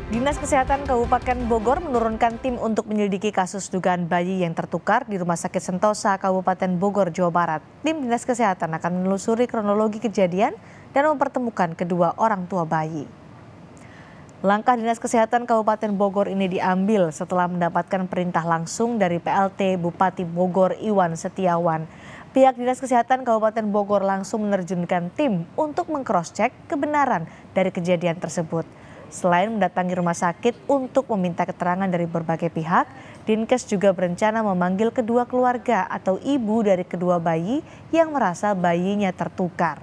Dinas Kesehatan Kabupaten Bogor menurunkan tim untuk menyelidiki kasus dugaan bayi yang tertukar di Rumah Sakit Sentosa, Kabupaten Bogor, Jawa Barat. Tim Dinas Kesehatan akan menelusuri kronologi kejadian dan mempertemukan kedua orang tua bayi. Langkah Dinas Kesehatan Kabupaten Bogor ini diambil setelah mendapatkan perintah langsung dari PLT Bupati Bogor Iwan Setiawan. Pihak Dinas Kesehatan Kabupaten Bogor langsung menerjunkan tim untuk meng-cross-check kebenaran dari kejadian tersebut. Selain mendatangi rumah sakit untuk meminta keterangan dari berbagai pihak, Dinkes juga berencana memanggil kedua keluarga atau ibu dari kedua bayi yang merasa bayinya tertukar.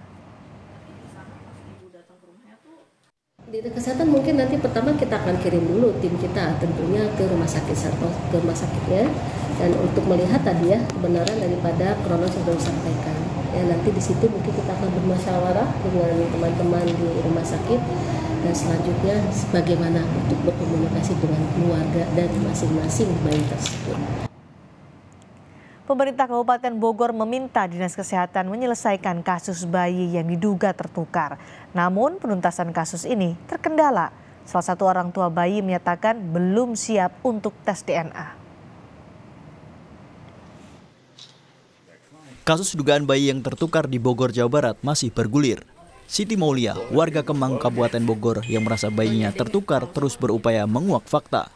Dinas Kesehatan mungkin nanti pertama kita akan kirim dulu tim kita tentunya ke rumah sakitnya dan untuk melihat tadi ya kebenaran daripada kronologi yang sudah disampaikan. Ya, nanti di situ mungkin kita akan bermusyawarah dengan teman-teman di rumah sakit dan selanjutnya bagaimana untuk berkomunikasi dengan keluarga dan masing-masing bayi tersebut. Pemerintah Kabupaten Bogor meminta Dinas Kesehatan menyelesaikan kasus bayi yang diduga tertukar. Namun penuntasan kasus ini terkendala. Salah satu orang tua bayi menyatakan belum siap untuk tes DNA. Kasus dugaan bayi yang tertukar di Bogor, Jawa Barat masih bergulir. Siti Maulia, warga Kemang, Kabupaten Bogor yang merasa bayinya tertukar terus berupaya menguak fakta.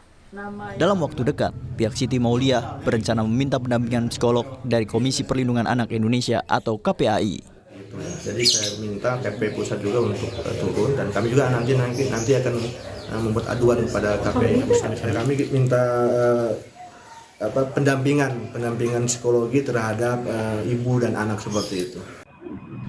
Dalam waktu dekat, pihak Siti Maulia berencana meminta pendampingan psikolog dari Komisi Perlindungan Anak Indonesia atau KPAI. Jadi saya minta KPI pusat juga untuk turun dan kami juga nanti akan membuat aduan kepada KPI pusat. Kami minta pendampingan psikologi terhadap ibu dan anak seperti itu.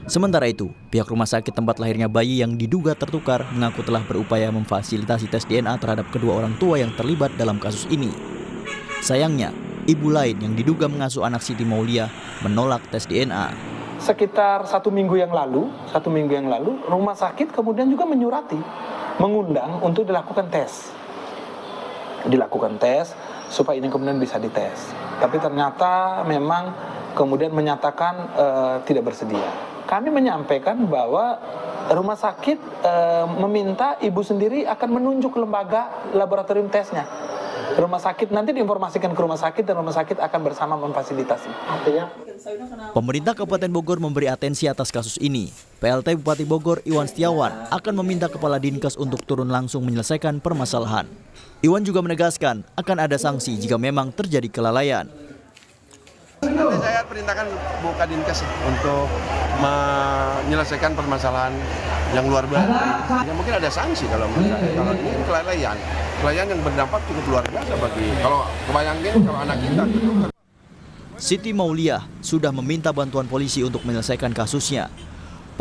Sementara itu, pihak rumah sakit tempat lahirnya bayi yang diduga tertukar mengaku telah berupaya memfasilitasi tes DNA terhadap kedua orang tua yang terlibat dalam kasus ini. Sayangnya, ibu lain yang diduga mengasuh anak Siti Maulia menolak tes DNA. Sekitar satu minggu yang lalu, rumah sakit kemudian juga mengundang untuk dilakukan tes supaya ini kemudian bisa dites. Tapi ternyata memang kemudian menyatakan tidak bersedia. Kami menyampaikan bahwa rumah sakit meminta ibu sendiri akan menunjuk lembaga laboratorium tesnya. Rumah sakit nanti diinformasikan ke rumah sakit dan rumah sakit akan bersama memfasilitasi. Pemerintah Kabupaten Bogor memberi atensi atas kasus ini. PLT Bupati Bogor Iwan Setiawan akan meminta Kepala Dinkes untuk turun langsung menyelesaikan permasalahan. Iwan juga menegaskan akan ada sanksi jika memang terjadi kelalaian. Nanti saya perintahkan Bu Kadinkes untuk menyelesaikan permasalahan yang luar biasa. Ya mungkin ada sanksi kalau ini kelalaian yang berdampak cukup luar biasa bagi kalau anak kita gitu. Siti Maulia sudah meminta bantuan polisi untuk menyelesaikan kasusnya.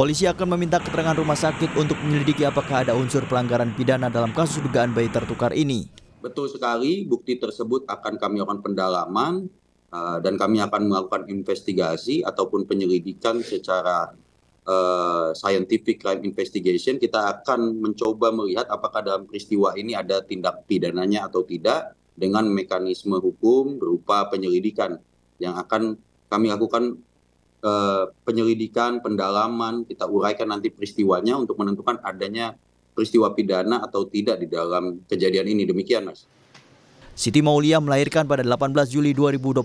Polisi akan meminta keterangan rumah sakit untuk menyelidiki apakah ada unsur pelanggaran pidana dalam kasus dugaan bayi tertukar ini. Betul sekali, bukti tersebut akan kami lakukan pendalaman dan kami akan melakukan investigasi ataupun penyelidikan secara scientific crime investigation. Kita akan mencoba melihat apakah dalam peristiwa ini ada tindak pidananya atau tidak dengan mekanisme hukum berupa penyelidikan yang akan kami lakukan penyelidikan, pendalaman, kita uraikan nanti peristiwanya untuk menentukan adanya peristiwa pidana atau tidak di dalam kejadian ini. Demikian, Mas. Siti Maulia melahirkan pada 18 Juli 2022.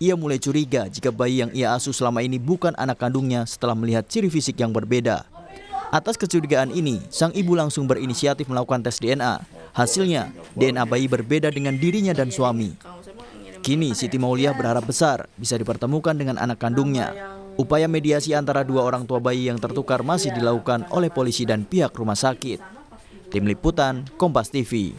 Ia mulai curiga jika bayi yang ia asuh selama ini bukan anak kandungnya setelah melihat ciri fisik yang berbeda. Atas kecurigaan ini, sang ibu langsung berinisiatif melakukan tes DNA. Hasilnya, DNA bayi berbeda dengan dirinya dan suami. Kini Siti Maulia berharap besar bisa dipertemukan dengan anak kandungnya. Upaya mediasi antara dua orang tua bayi yang tertukar masih dilakukan oleh polisi dan pihak rumah sakit. Tim Liputan, Kompas TV.